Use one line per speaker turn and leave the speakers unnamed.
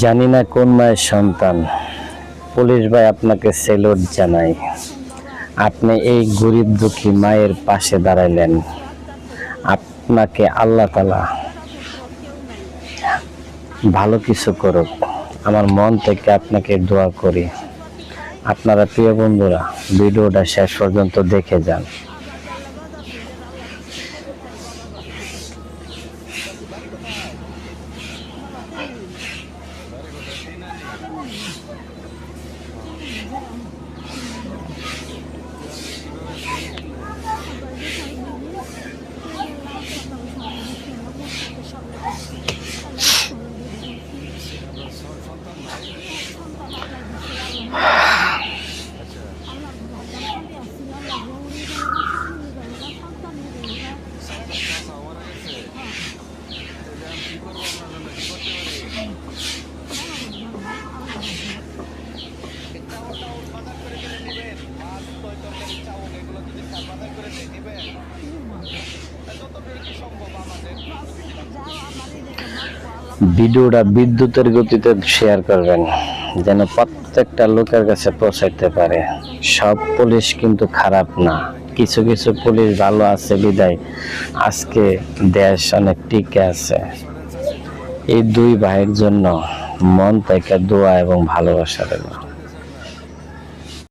জানি না কোন মায়ের সন্তান, পুলিশ ভাই আপনাকে স্যালুট জানাই। আপনি এই গরিব দুঃখী মায়ের পাশে দাঁড়াইলেন। আপনাকে আল্লাহ তাআলা ভালো কিছু করুক, আমার মন থেকে আপনাকে দোয়া করি। আপনারা প্রিয় বন্ধুরা ভিডিওটা শেষ পর্যন্ত দেখে যান। ভিডিওটা বিদ্যুতের গতিতে শেয়ার করবেন যেন প্রত্যেকটা লোকের কাছে পৌঁছাইতে পারে। সব পুলিশ কিন্তু খারাপ না, কিছু কিছু পুলিশ ভালো আছে বিদায় আজকে দেশ অনেক টিকে আছে। এই দুই ভাইয়ের জন্য মন থেকে দোয়া এবং ভালোবাসা রইল।